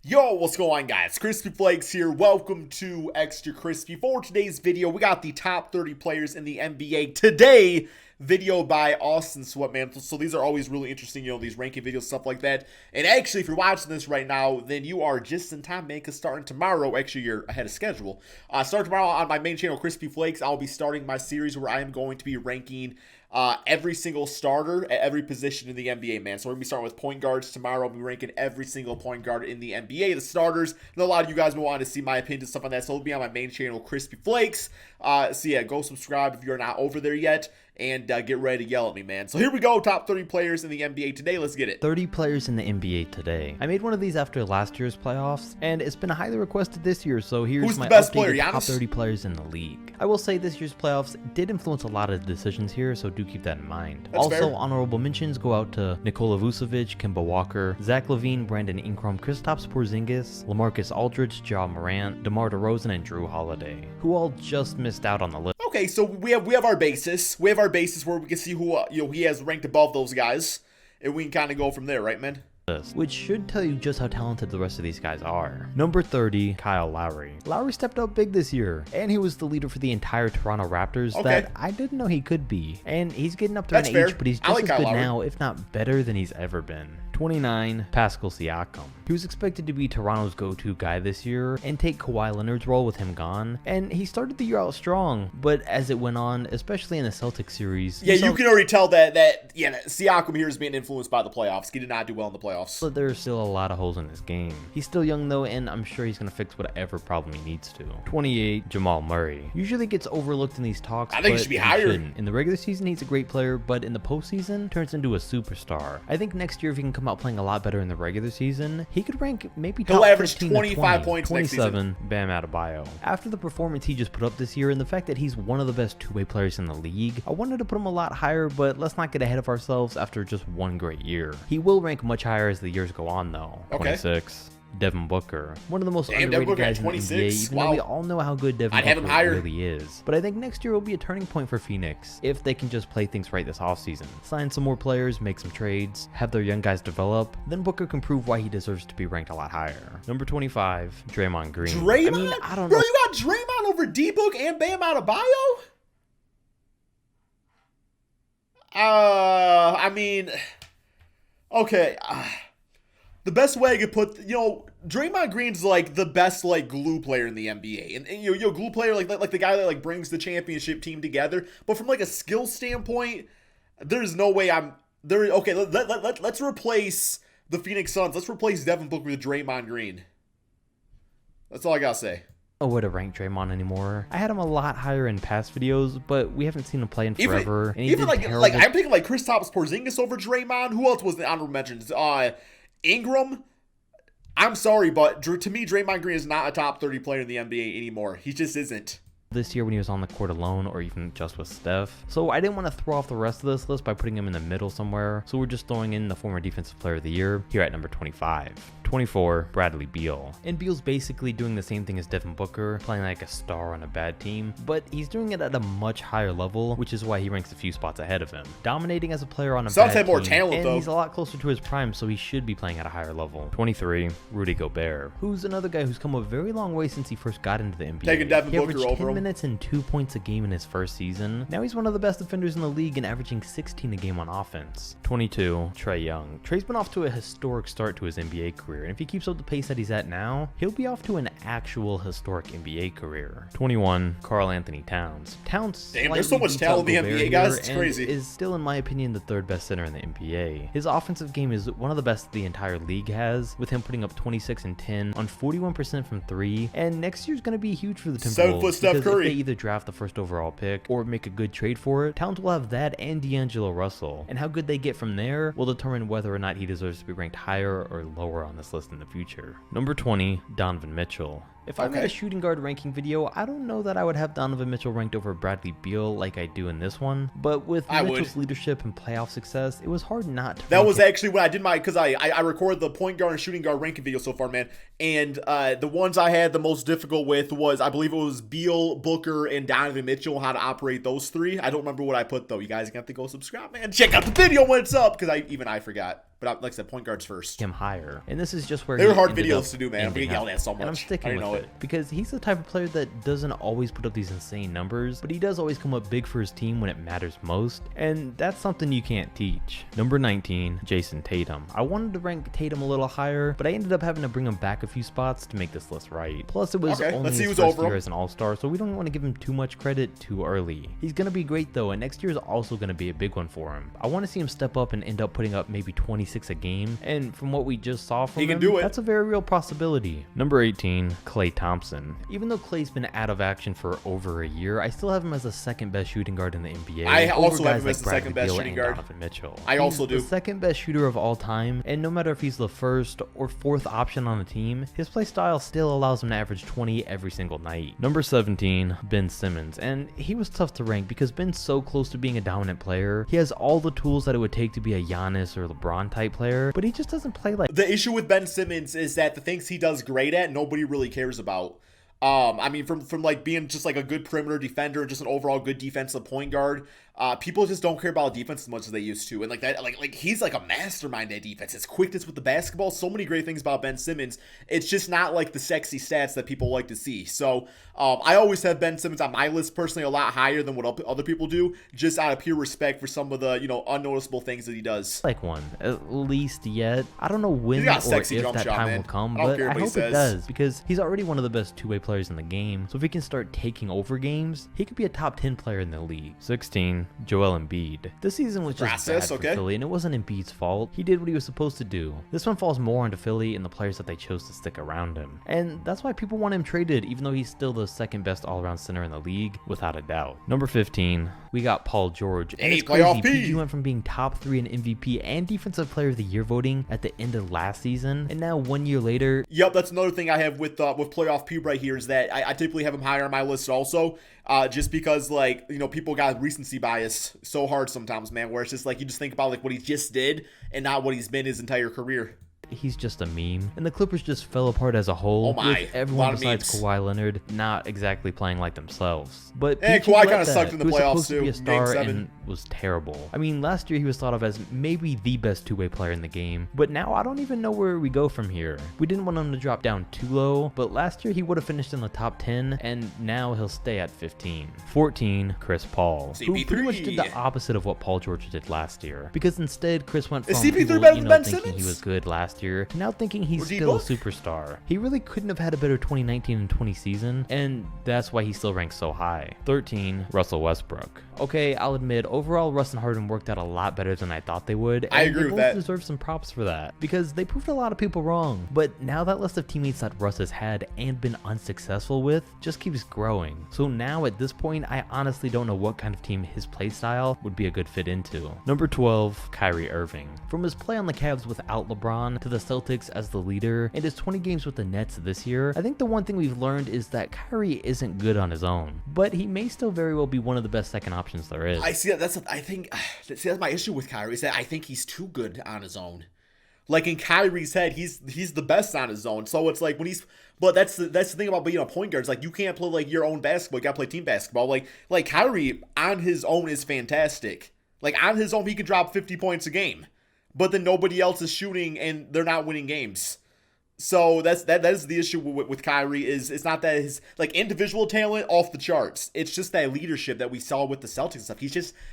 Yo, what's going on, guys? Crispy Flakes here. Welcome to Extra Crispy. For today's video, we got the top 30 players in the NBA today. Video by Austin Sweatman. So these are always really interesting, these ranking videos, stuff like that. And actually, if you're watching this right now, then you are just in time, man, because starting tomorrow, actually, you're ahead of schedule. Starting tomorrow on my main channel, Crispy Flakes, I'll be starting my series where I am going to be ranking every single starter at every position in the NBA, man. So we're going to be starting with point guards tomorrow. I'll be ranking every single point guard in the NBA, the starters. And a lot of you guys will want to see my opinion and stuff on that. So it'll be on my main channel, Crispy Flakes. So yeah, go subscribe if you're not over there yet. And get ready to yell at me, man. So here we go, top 30 players in the NBA today. Let's get it. 30 players in the NBA today. I made one of these after last year's playoffs, and it's been highly requested this year, so here's my updated top 30 players in the league. I will say this year's playoffs did influence a lot of decisions here, so do keep that in mind. That's also, fair. Honorable mentions go out to Nikola Vucevic, Kemba Walker, Zach LaVine, Brandon Ingram, Kristaps Porzingis, LaMarcus Aldridge, Ja Morant, DeMar DeRozan, and Drew Holiday, who all just missed out on the list. Okay, so we have our basis. We have our basis where we can see who he has ranked above those guys, and we can kind of go from there, right, man? Which should tell you just how talented the rest of these guys are. Number 30, Kyle Lowry. Lowry stepped up big this year, and he was the leader for the entire Toronto Raptors that I didn't know he could be. And he's getting up to an age, but he's just as good now, if not better than he's ever been. 29, Pascal Siakam. He was expected to be Toronto's go-to guy this year and take Kawhi Leonard's role with him gone, and he started the year out strong, but as it went on, especially in the Celtics series... Yeah, you can already tell that Siakam here is being influenced by the playoffs. He did not do well in the playoffs. But there's still a lot of holes in his game. He's still young though, and I'm sure he's going to fix whatever problem he needs to. 28, Jamal Murray. Usually gets overlooked in these talks, I think he should be higher. In the regular season, he's a great player, but in the postseason, turns into a superstar. I think next year, if he can come out playing a lot better in the regular season, he could rank maybe top 15 He'll average to 25 20. points 27, next season. Bam Adebayo. After the performance he just put up this year and the fact that he's one of the best two-way players in the league, I wanted to put him a lot higher, but let's not get ahead of ourselves after just one great year. He will rank much higher as the years go on though. Okay. 26. Devin Booker, one of the most underrated guys in the NBA, even though we all know how good Devin Booker really is. But I think next year will be a turning point for Phoenix if they can just play things right this offseason. Sign some more players, make some trades, have their young guys develop, then Booker can prove why he deserves to be ranked a lot higher. Number 25, Draymond Green. Draymond? I don't know. Bro, you got Draymond over D-Book and Bam Adebayo? Okay. The best way I could put, Draymond Green's like the best glue player in the NBA, and glue player like the guy that brings the championship team together. But from a skill standpoint, there's no way I'm there. Okay, let's replace the Phoenix Suns. Let's replace Devin Booker with Draymond Green. That's all I gotta say. I would have ranked Draymond anymore. I had him a lot higher in past videos, but we haven't seen him play in forever. I'm thinking Kristaps Porzingis over Draymond. Who else was the honorable mentions? Ingram. I'm sorry, but to me, Draymond Green is not a top 30 player in the NBA anymore. He just isn't. This year when he was on the court alone or even just with Steph. So I didn't want to throw off the rest of this list by putting him in the middle somewhere. So we're just throwing in the former defensive player of the year here at number 25. 24, Bradley Beal. And Beal's basically doing the same thing as Devin Booker, playing like a star on a bad team, but he's doing it at a much higher level, which is why he ranks a few spots ahead of him. Dominating as a player on a bad team, more talent, and though. He's a lot closer to his prime, so he should be playing at a higher level. 23, Rudy Gobert, who's another guy who's come a very long way since he first got into the NBA. Taking Devin He Booker averaged over 10 him. minutes and 2 points a game in his first season. Now he's one of the best defenders in the league and averaging 16 a game on offense. 22, Trae Young. Trae's been off to a historic start to his NBA career, and if he keeps up the pace that he's at now, he'll be off to an actual historic NBA career. 21, Karl Anthony Towns. Damn, there's so much talent in the NBA, guys. It's crazy. Is still, in my opinion, the third best center in the NBA. His offensive game is one of the best the entire league has, with him putting up 26 and 10 on 41% from three. And next year's going to be huge for the Timberwolves. 7-foot Steph Curry. If they either draft the first overall pick or make a good trade for it, Towns will have that and D'Angelo Russell. And how good they get from there will determine whether or not he deserves to be ranked higher or lower on this list in the future. Number 20, Donovan Mitchell. If I made a shooting guard ranking video, I don't know that I would have Donovan Mitchell ranked over Bradley Beal like I do in this one, but with Mitchell's leadership and playoff success, it was hard not to. That was actually when I did because I recorded the point guard and shooting guard ranking video so far, man, and the ones I had the most difficult with was, I believe it was Beal, Booker, and Donovan Mitchell, how to operate those three. I don't remember what I put, though. You guys have to go subscribe, man. Check out the video when it's up, because I forgot. But like I said, point guards first. Him higher, and this is just where they were hard videos to do, man. I'm getting yelled at so much. And I'm sticking with it because he's the type of player that doesn't always put up these insane numbers, but he does always come up big for his team when it matters most, and that's something you can't teach. Number 19, Jason Tatum. I wanted to rank Tatum a little higher, but I ended up having to bring him back a few spots to make this list right. Plus, it was only his first year as an all-star, so we don't want to give him too much credit too early. He's gonna be great though, and next year is also gonna be a big one for him. I want to see him step up and end up putting up maybe 26 a game, and from what we just saw from him, that's a very real possibility. Number 18, Klay Thompson. Even though Klay's been out of action for over a year, I still have him as the second best shooting guard in the NBA. I also have him as the second best shooting guard. Mitchell. I also do. The second best shooter of all time, and no matter if he's the first or fourth option on the team, his play style still allows him to average 20 every single night. Number 17, Ben Simmons, and he was tough to rank because Ben's so close to being a dominant player. He has all the tools that it would take to be a Giannis or LeBron type player, but he just doesn't play like. The issue with Ben Simmons is that the things he does great at, nobody really cares about. I mean, from like being just like a good perimeter defender and just an overall good defensive point guard, people just don't care about defense as much as they used to. And like that, like he's like a mastermind at defense. His quickness with the basketball, so many great things about Ben Simmons. It's just not like the sexy stats that people like to see. So I always have Ben Simmons on my list personally a lot higher than what other people do, just out of pure respect for some of the, you know, unnoticeable things that he does. Like one, at least yet. I don't know when or if that time will come, but I hope it does, because he's already one of the best two-way players in the game. So if he can start taking over games, he could be a top 10 player in the league. 16, Joel Embiid. This season was just bad for Philly, and it wasn't Embiid's fault. He did what he was supposed to do. This one falls more onto Philly and the players that they chose to stick around him. And that's why people want him traded, even though he's still the second best all-around center in the league, without a doubt. Number 15, we got Paul George. And it's crazy, PG went from being top 3 in MVP and Defensive Player of the Year voting at the end of last season, and now 1 year later. Yep, that's another thing I have with playoff P right here, is that I typically have him higher on my list also, just because, like, you know, people got recency bias so hard sometimes, man, where it's just like you just think about like what he just did and not what he's been his entire career. He's just a meme, and the Clippers just fell apart as a whole, with everyone besides Kawhi Leonard not exactly playing like themselves. But Kawhi kind of sucked in the playoffs too. He was supposed to be a star and was terrible. I mean, last year he was thought of as maybe the best two-way player in the game, but now I don't even know where we go from here. We didn't want him to drop down too low, but last year he would have finished in the top 10, and now he'll stay at 15. 14, Chris Paul, who pretty much did the opposite of what Paul George did last year, because instead Chris went from people, thinking he was good last year to now thinking he's still a superstar. He really couldn't have had a better 2019 and 20 season, and that's why he still ranks so high. 13, Russell Westbrook. Okay, I'll admit, overall Russ and Harden worked out a lot better than I thought they would, and I agree with that. They both deserve some props for that, because they proved a lot of people wrong. But now that list of teammates that Russ has had and been unsuccessful with just keeps growing. So now at this point, I honestly don't know what kind of team his play style would be a good fit into. Number 12, Kyrie Irving. From his play on the Cavs without LeBron to the Celtics as the leader and his 20 games with the Nets this year, I think the one thing we've learned is that Kyrie isn't good on his own, but he may still very well be one of the best second options there is. I see that. That's my issue with Kyrie, is that I think he's too good on his own. Like in Kyrie's head, he's the best on his own. So it's like when but that's the thing about being a point guard. It's like you can't play like your own basketball. You gotta play team basketball. Like Kyrie on his own is fantastic. Like on his own, he could drop 50 points a game, but then nobody else is shooting and they're not winning games. So that is the issue with Kyrie. Is it's not that his like individual talent off the charts. It's just that leadership that we saw with the Celtics and stuff.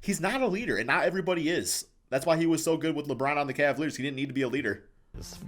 He's not a leader, and not everybody is. That's why he was so good with LeBron on the Cavaliers. He didn't need to be a leader.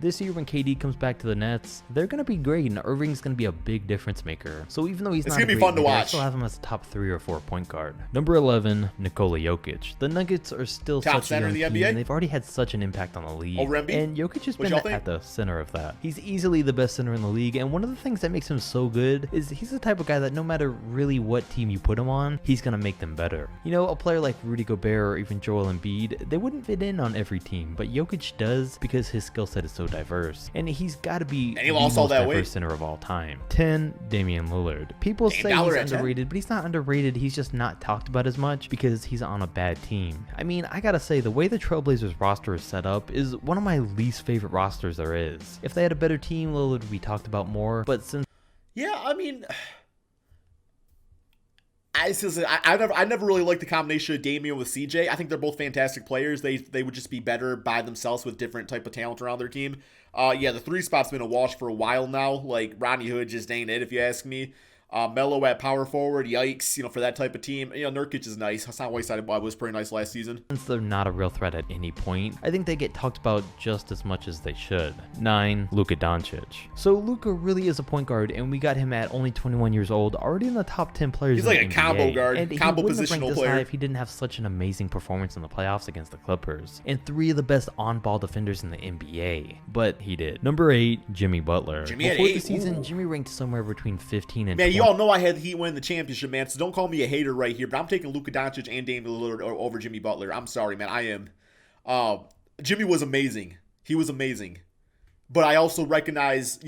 This year when KD comes back to the Nets, they're going to be great, and Irving's going to be a big difference maker. So even though he's not a great leader, I still have him as a top 3 or 4 point guard. Number 11, Nikola Jokic. The Nuggets are still such a young team, and they've already had such an impact on the league. And Jokic has been at the center of that. He's easily the best center in the league, and one of the things that makes him so good is he's the type of guy that no matter really what team you put him on, he's going to make them better. You know, a player like Rudy Gobert or even Joel Embiid, they wouldn't fit in on every team, but Jokic does because his skill set is so diverse. And he's got to be the most diverse center of all time. 10, Damian Lillard. People say he's underrated, but he's not underrated. He's just not talked about as much because he's on a bad team. I mean, I gotta say, the way the Trailblazers roster is set up is one of my least favorite rosters there is. If they had a better team, Lillard would be talked about more, but since... Yeah, I mean... I never really liked the combination of Damian with CJ. I think they're both fantastic players. They would just be better by themselves with different type of talent around their team. Yeah, the 3 spot's been a wash for a while now. Like, Rodney Hood just ain't it, if you ask me. Melo at power forward, yikes, for that type of team. Nurkic is nice. Hassan Whiteside was pretty nice last season. Since they're not a real threat at any point, I think they get talked about just as much as they should. 9. Luka Doncic. So Luka really is a point guard, and we got him at only 21 years old, already in the top 10 players He's in like the a NBA. combo guard, and combo he wouldn't have ranked positional this player. high if he didn't have such an amazing performance in the playoffs against the Clippers, and 3 of the best on-ball defenders in the NBA. But he did. Number 8, Jimmy Butler. Jimmy Before at 8. the season, Ooh. Jimmy ranked somewhere between 15 and Man, 20. you all know I had the Heat win the championship, man, so don't call me a hater right here, but I'm taking Luka Doncic and Damian Lillard over Jimmy Butler. I'm sorry, man. I am. Jimmy was amazing. He was amazing. But I also recognize,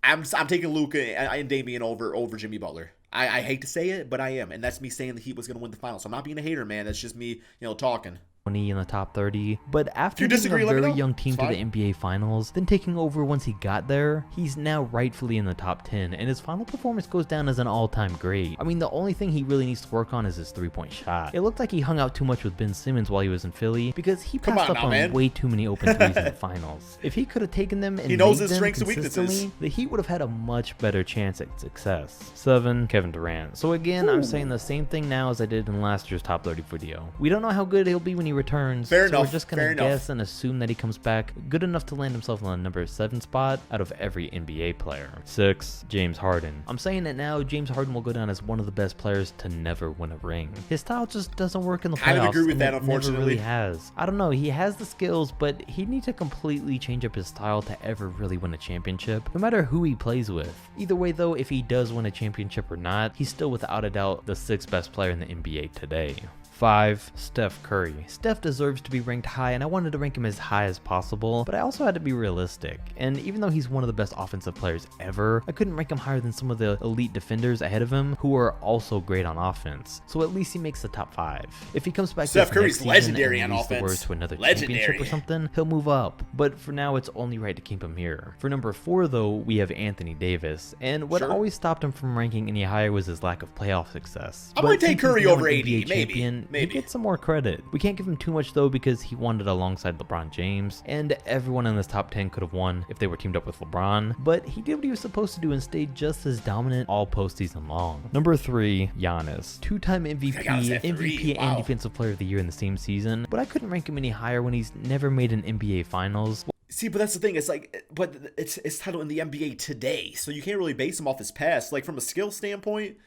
I'm taking Luka and Damian over Jimmy Butler. I hate to say it, but I am. And that's me saying the Heat was going to win the finals. So I'm not being a hater, man. That's just me, talking. 20 in the top 30, but after you disagree, taking a let me very know. young team It's to the fine. NBA Finals, then taking over once he got there, he's now rightfully in the top 10, and his final performance goes down as an all-time great. I mean, the only thing he really needs to work on is his three-point shot. It looked like he hung out too much with Ben Simmons while he was in Philly, because he Come passed on up now, on man. way too many open threes in the finals. If he could have taken them and He knows made his them strengths and weaknesses. consistently, the Heat would have had a much better chance at success. 7. Kevin Durant. So again, I'm saying the same thing now as I did in last year's top 30 video. We don't know how good he'll be when he returns. Fair So enough, we're just fair gonna enough. guess and assume that he comes back good enough to land himself on the number 7 spot out of every NBA player. 6. James Harden. I'm saying it now, James Harden will go down as one of the best players to never win a ring. His style just doesn't work in the playoffs. Kind of agree with and that, it never unfortunately. really has. I don't know, he has the skills, but he'd need to completely change up his style to ever really win a championship, no matter who he plays with. Either way though, if he does win a championship or not, he's still without a doubt the 6th best player in the NBA today. 5. Steph Curry. Steph deserves to be ranked high, and I wanted to rank him as high as possible, but I also had to be realistic. And even though he's one of the best offensive players ever, I couldn't rank him higher than some of the elite defenders ahead of him who are also great on offense. So at least he makes the top 5. If he comes back Steph this Curry's next season legendary and on leads the offense. Warriors to another Legendary. championship or something, he'll move up. But for now, it's only right to keep him here. For number 4 though, we have Anthony Davis, and what Sure. always stopped him from ranking any higher was his lack of playoff success. I'm gonna But take since he's Curry now over an AD, NBA maybe, champion, maybe. he gets some more credit. We can't give him too much though because he won it alongside LeBron James, and everyone in this top 10 could have won if they were teamed up with LeBron, but he did what he was supposed to do and stayed just as dominant all postseason long. Number 3, Giannis. 2-time MVP, Giannis at 3, MVP wow. and Defensive Player of the Year in the same season, but I couldn't rank him any higher when he's never made an NBA Finals. See, but that's the thing. It's like, but it's titled in the NBA today, so you can't really base him off his past. Like, from a skill standpoint,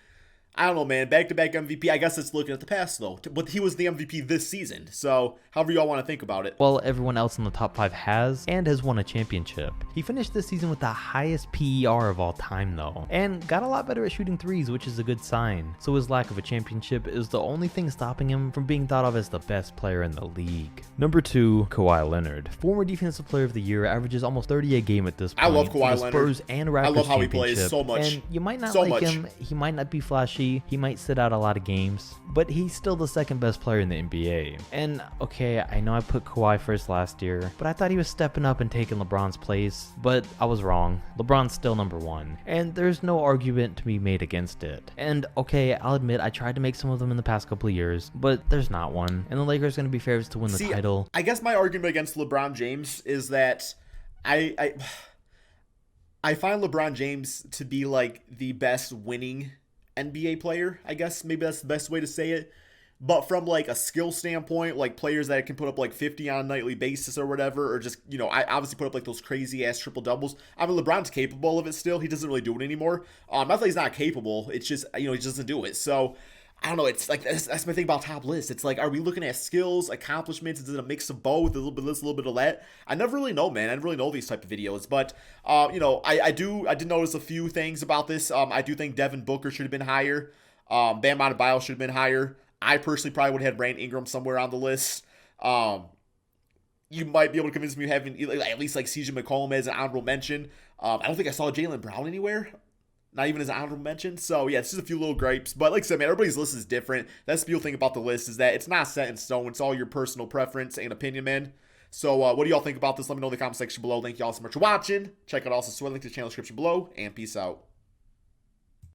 I don't know, man. Back-to-back MVP. I guess it's looking at the past, though. But he was the MVP this season. So, however y'all want to think about it. While everyone else in the top 5 has and has won a championship. He finished this season with the highest PER of all time though, and got a lot better at shooting threes, which is a good sign. So his lack of a championship is the only thing stopping him from being thought of as the best player in the league. Number 2, Kawhi Leonard. Former Defensive Player of the Year, averages almost 30 a game at this point. I love for Kawhi the Leonard. Spurs and Raptors I love how he plays championship. so much. And you might not So like much. him, he might not be flashy, he might sit out a lot of games, but he's still the 2nd best player in the NBA. And okay, I know I put Kawhi first last year, but I thought he was stepping up and taking LeBron's place, but I was wrong. LeBron's still number 1, and there's no argument to be made against it. And okay, I'll admit I tried to make some of them in the past couple of years, but there's not one, and the Lakers are going to be favorites to win the title. I guess my argument against LeBron James is that I find LeBron James to be like the best winning NBA player, I guess. Maybe that's the best way to say it. But from like a skill standpoint, like players that can put up like 50 on a nightly basis or whatever, or just, I obviously put up like those crazy ass triple doubles. I mean, LeBron's capable of it still. He doesn't really do it anymore. Not that he's not capable. It's just, he just doesn't do it. So I don't know. It's like, that's my thing about top lists. It's like, are we looking at skills, accomplishments? Is it a mix of both? A little bit of this, a little bit of that? I never really know, man. I never really know these type of videos. But, I did notice a few things about this. I do think Devin Booker should have been higher. Bam Adebayo should have been higher. I personally probably would have had Brandon Ingram somewhere on the list. You might be able to convince me of having at least like CJ McCollum as an honorable mention. I don't think I saw Jaylen Brown anywhere. Not even as an honorable mention. So, yeah, it's just a few little gripes. But like I said, man, everybody's list is different. That's the beautiful thing about the list is that it's not set in stone. It's all your personal preference and opinion, man. So, what do y'all think about this? Let me know in the comment section below. Thank y'all so much for watching. Check out also Sweat link to the channel description below. And peace out.